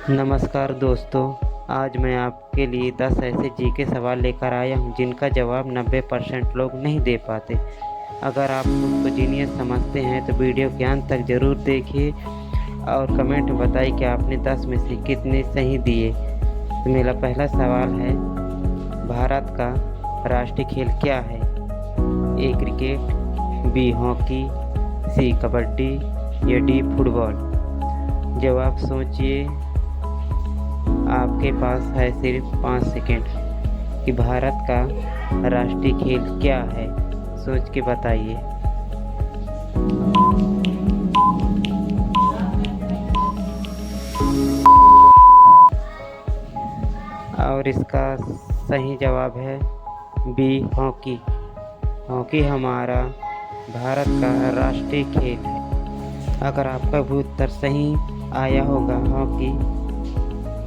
नमस्कार दोस्तों, आज मैं आपके लिए 10 ऐसे जीके सवाल लेकर आया हूँ जिनका जवाब 90% लोग नहीं दे पाते। अगर आप खुद को जीनियस समझते हैं तो वीडियो के अंत तक ज़रूर देखिए और कमेंट में बताइए कि आपने 10 में से कितने सही दिए। तो मेरा पहला सवाल है, भारत का राष्ट्रीय खेल क्या है? ए क्रिकेट, बी हॉकी, सी कबड्डी या डी फुटबॉल। जवाब सोचिए, आपके पास है सिर्फ 5 सेकंड कि भारत का राष्ट्रीय खेल क्या है। सोच के बताइए। और इसका सही जवाब है बी हॉकी। हॉकी हमारा भारत का राष्ट्रीय खेल है। अगर आपका भी उत्तर सही आया होगा हॉकी,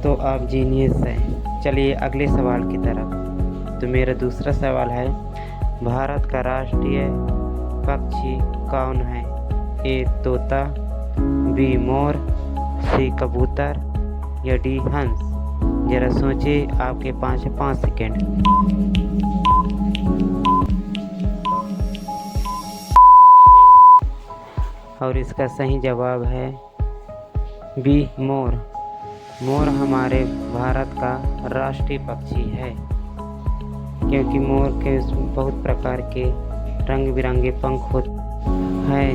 तो आप जीनियस हैं। चलिए अगले सवाल की तरफ। तो मेरा दूसरा सवाल है, भारत का राष्ट्रीय पक्षी कौन है? ए तोता, बी मोर, सी कबूतर या डी हंस। जरा सोचिए, आपके पास 5 सेकेंड। और इसका सही जवाब है बी मोर। मोर हमारे भारत का राष्ट्रीय पक्षी है, क्योंकि मोर के बहुत प्रकार के रंग बिरंगे पंख होते हैं।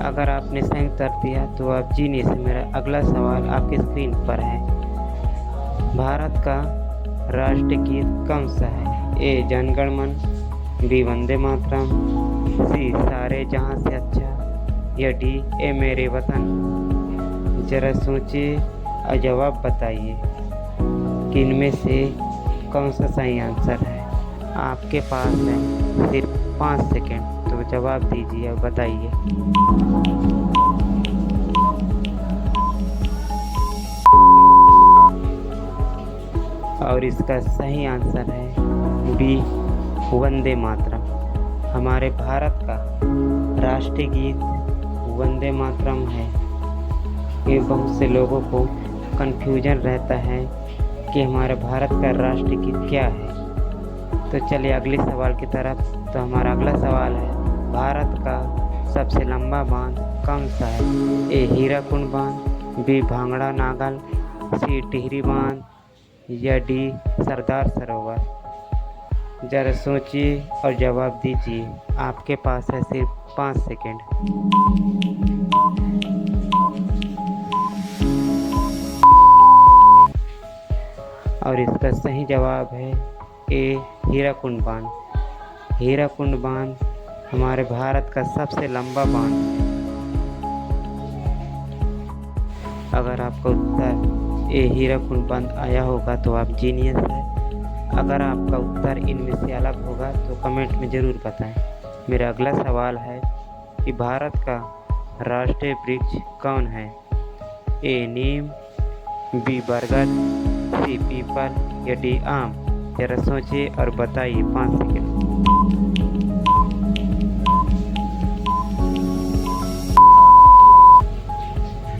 अगर आपने सही उत्तर दिया तो आप जीनियस हैं। मेरा अगला सवाल आपकी स्क्रीन पर है, भारत का राष्ट्रीय गीत कौन सा है? ए जन गण मन, बी वंदे मातरम, सी सारे जहां से अच्छा या डी ए मेरे वतन। जरा सोचिए और जवाब बताइए कि इनमें से कौन सा सही आंसर है। आपके पास है सिर्फ 5 सेकेंड, तो जवाब दीजिए और बताइए। और इसका सही आंसर है बी वंदे मातरम। हमारे भारत का राष्ट्रीय गीत वंदे मातरम है। ये बहुत से लोगों को कन्फ्यूजन रहता है कि हमारे भारत का राष्ट्रीय गीत क्या है। तो चलिए अगले सवाल की तरफ। तो हमारा अगला सवाल है, भारत का सबसे लंबा बांध कौन सा है? ए हीराकुंड बांध, बी भांगड़ा नागल, सी टिहरी बांध या डी सरदार सरोवर। जरा सोचिए और जवाब दीजिए। आपके पास है सिर्फ 5 सेकेंड। और इसका सही जवाब है ए हीराकुंड बांध। हीराकुंड बांध हमारे भारत का सबसे लंबा बांध है। अगर आपका उत्तर ए हीराकुंड बांध आया होगा तो आप जीनियस है। अगर आपका उत्तर इनमें से अलग होगा तो कमेंट में ज़रूर बताएं। मेरा अगला सवाल है कि भारत का राष्ट्रीय वृक्ष कौन है? ए नीम, बी बरगद, सी पीपल या डी आम। जरा सोचिए और बताइए। 5 सेकेंड।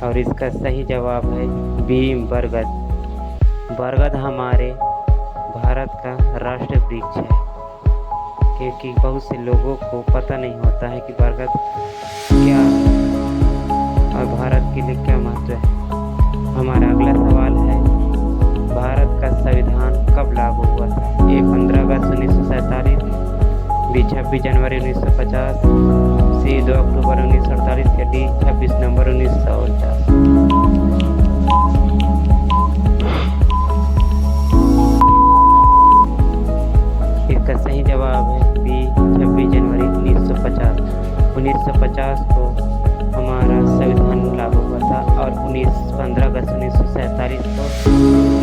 और इसका सही जवाब है बी बरगद। बरगद हमारे भारत का राष्ट्रीय वृक्ष है, क्योंकि बहुत से लोगों को पता नहीं होता है कि बरगद क्या और भारत के लिए क्या महत्व है। हमारा अगला सवाल है, भारत का संविधान कब लागू हुआ था? ए 15 अगस्त 1947, बी 26 जनवरी 1950, सी 2 अक्टूबर 1948 या डी 26 नवंबर 1949। इसका सही जवाब है बी 26 जनवरी 1950। 1950 को हमारा संविधान लागू हुआ था और 15 अगस्त 1947 को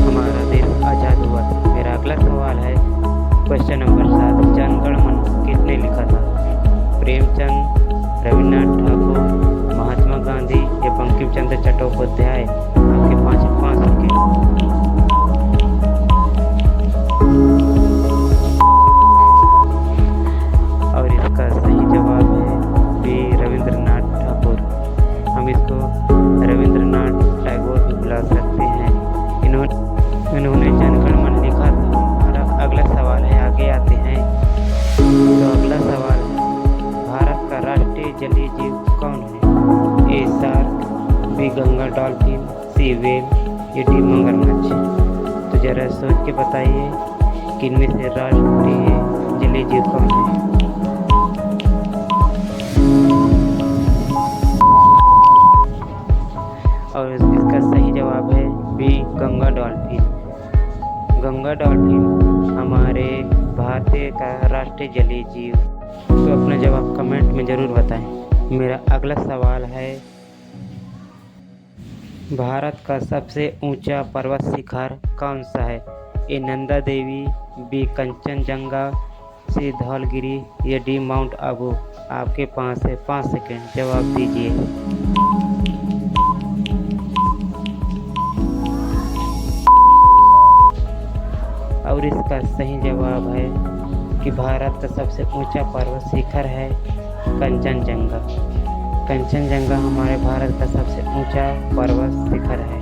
हमारा देश आज़ाद हुआ था। मेरा अगला सवाल है, क्वेश्चन नंबर 7, जन गण मन किसने लिखा था? प्रेमचंद, रविन्द्रनाथ ठाकुर, महात्मा गांधी या बंकिम चंद्र चट्टोपाध्याय। आपके 5 सेकेंड। और इसका सही जवाब है बी रविन्द्रनाथ ठाकुर। हम इसको रविन्द्रनाथ टैगोर भी बुला सकते हैं। सी व्हेल या डी मगरमच्छ। तो ज़रा सोच के बताइए कि इनमें से राष्ट्रीय जलीय जीव कौन है। और इसका सही जवाब है B, Ganga dolphin. Ganga dolphin हमारे भारतीय का राष्ट्रीय जलीय जीव। तो अपना जवाब कमेंट में ज़रूर बताएं। मेरा अगला सवाल है, भारत का सबसे ऊंचा पर्वत शिखर कौन सा है। ए नंदा देवी, बी कंचनजंगा, सी धौलगिरी या डी माउंट आबू। आपके पास है 5 सेकेंड, जवाब दीजिए। और इसका सही जवाब है कि भारत का सबसे ऊंचा पर्वत शिखर है कंचनजंगा। कंचनजंगा हमारे भारत का सबसे ऊंचा पर्वत शिखर है।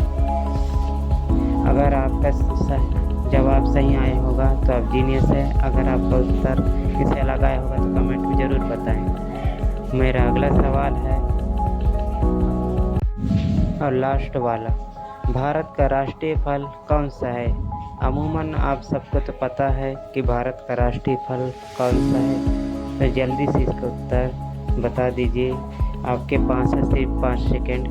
अगर आपका जवाब सही आया होगा तो आप जीनियस है। अगर आपका उत्तर किसी अलग आया होगा तो कमेंट में ज़रूर बताएं। मेरा अगला सवाल है और लास्ट वाला, भारत का राष्ट्रीय फल कौन सा है। अमूमन आप सबको तो पता है कि भारत का राष्ट्रीय फल कौन सा है, तो जल्दी से इसका उत्तर बता दीजिए। आपके पास है सिर्फ 5 सेकेंड।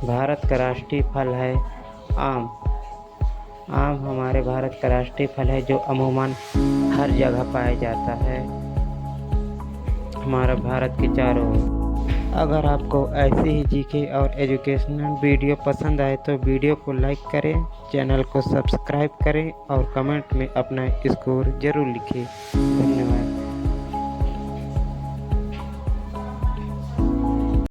भारत का राष्ट्रीय फल है आम। आम हमारे भारत का राष्ट्रीय फल है जो अमूमन हर जगह पाया जाता है हमारा भारत के चारों ओर। अगर आपको ऐसे ही जीके और एजुकेशनल वीडियो पसंद आए तो वीडियो को लाइक करें, चैनल को सब्सक्राइब करें और कमेंट में अपना स्कोर ज़रूर लिखें।